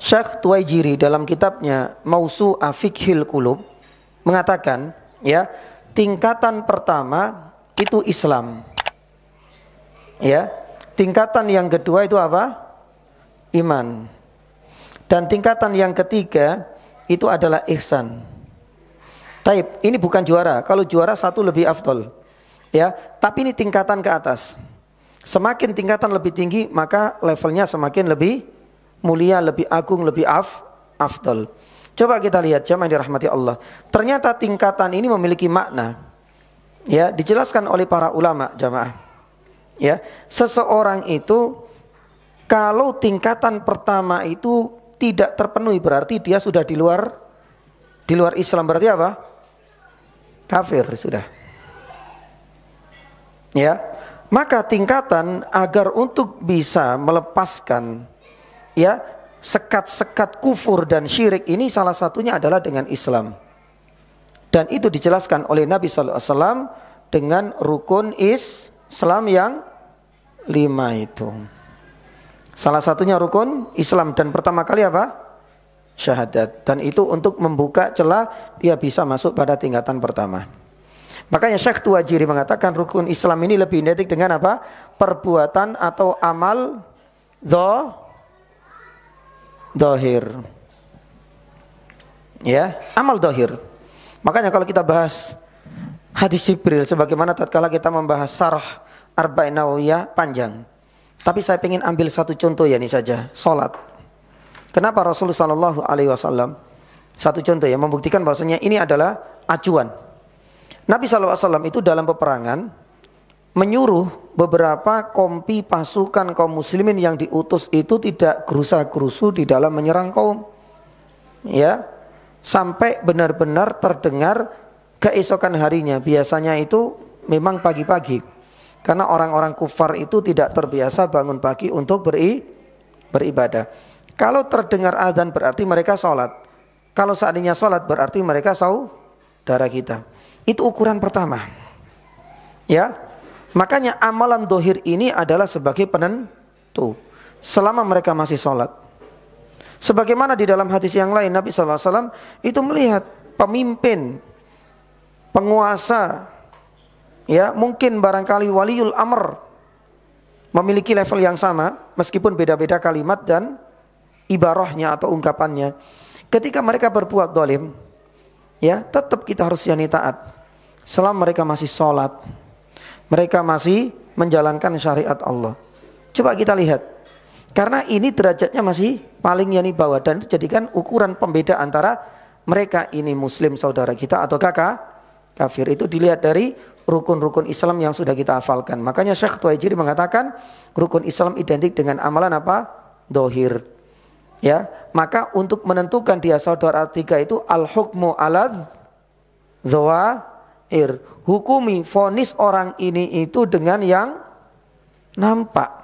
Syekh Tuwaijiri dalam kitabnya Mausu'a Fiqhil Qulub mengatakan, ya, tingkatan pertama itu Islam. Ya, tingkatan yang kedua itu apa? Iman. Dan tingkatan yang ketiga itu adalah ihsan. Taib, ini bukan juara. Kalau juara satu lebih afdol. Ya, tapi ini tingkatan ke atas. Semakin tingkatan lebih tinggi, maka levelnya semakin lebih mulia, lebih agung, lebih afdol. Coba kita lihat jamaah yang dirahmati Allah. Ternyata tingkatan ini memiliki makna. Ya, dijelaskan oleh para ulama jamaah. Ya, seseorang itu kalau tingkatan pertama itu tidak terpenuhi berarti dia sudah di luar Islam. Berarti apa? Kafir sudah. Ya, maka tingkatan agar untuk bisa melepaskan, ya, sekat-sekat kufur dan syirik ini salah satunya adalah dengan Islam. Dan itu dijelaskan oleh Nabi SAW dengan rukun Islam yang 5 itu. Salah satunya rukun Islam, dan pertama kali apa? Syahadat. Dan itu untuk membuka celah dia bisa masuk pada tingkatan pertama. Makanya Syekh Tuwaijiri mengatakan rukun Islam ini lebih identik dengan apa? Perbuatan atau amal dohir. Ya, amal dohir. Makanya kalau kita bahas hadis Jibril, sebagaimana tatkala kita membahas Syarh Arba'in Nawawiyah panjang. Tapi saya ingin ambil satu contoh ya ini saja, salat. Kenapa Rasulullah SAW satu contoh ya membuktikan bahwasanya ini adalah acuan. Nabi SAW itu dalam peperangan menyuruh beberapa kompi pasukan kaum muslimin yang diutus itu tidak gerusa-gerusu di dalam menyerang kaum, ya, sampai benar-benar terdengar keesokan harinya. Biasanya itu memang pagi-pagi, karena orang-orang kufar itu tidak terbiasa bangun pagi untuk beribadah. Kalau terdengar azan berarti mereka sholat. Kalau seandainya sholat berarti mereka saudara kita. Itu ukuran pertama. Ya, makanya amalan dohir ini adalah sebagai penentu selama mereka masih sholat. Sebagaimana di dalam hadis yang lain Nabi SAW itu melihat pemimpin, penguasa, ya, mungkin barangkali waliul amr memiliki level yang sama meskipun beda-beda kalimat dan ibarahnya atau ungkapannya. Ketika mereka berbuat zalim, ya, tetap kita harus yani taat. Selama mereka masih sholat, mereka masih menjalankan syariat Allah. Coba kita lihat, karena ini derajatnya masih paling yani bawah, dan jadikan ukuran pembeda antara mereka ini muslim saudara kita atau kafir. Itu dilihat dari rukun-rukun Islam yang sudah kita hafalkan. Makanya Syekh Tuwaijiri mengatakan rukun Islam identik dengan amalan apa? Dohir. Ya, maka untuk menentukan dia saudara tiga itu al-hukmu ala dzawahir, hukumi vonis orang ini itu dengan yang nampak.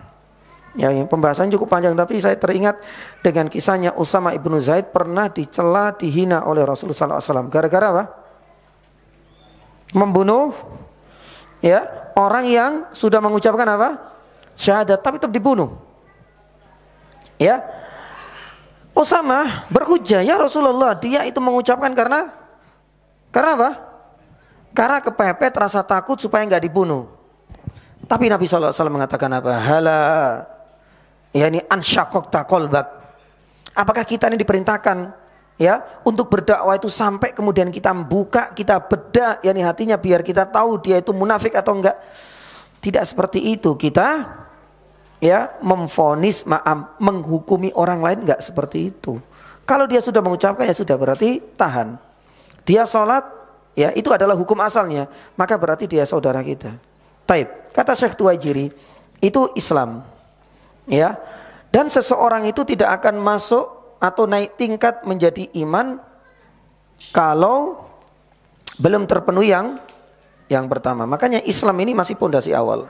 Ya, pembahasan cukup panjang, tapi saya teringat dengan kisahnya Usama ibnu Zaid pernah dicela, dihina oleh Rasulullah SAW. Gara-gara apa? Membunuh, ya, orang yang sudah mengucapkan apa? Syahadat, tapi tetap dibunuh. Ya, Usama berhujjah, ya Rasulullah, dia itu mengucapkan karena apa? Karena kepepet, rasa takut supaya enggak dibunuh. Tapi Nabi SAW mengatakan apa? Hala, yani ansyaqaqta qalbak. Apakah kita ini diperintahkan, ya, untuk berdakwah itu sampai kemudian kita membuka, kita bedah yani hatinya biar kita tahu dia itu munafik atau enggak? Tidak seperti itu kita, ya, memvonis, menghukumi orang lain, enggak seperti itu. Kalau dia sudah mengucapkan ya sudah, berarti tahan. Dia sholat, ya, itu adalah hukum asalnya, maka berarti dia saudara kita. Taib, kata Syekh Tuwaijiri, itu Islam, ya. Dan seseorang itu tidak akan masuk atau naik tingkat menjadi iman kalau belum terpenuhi yang pertama. Makanya Islam ini masih pondasi awal.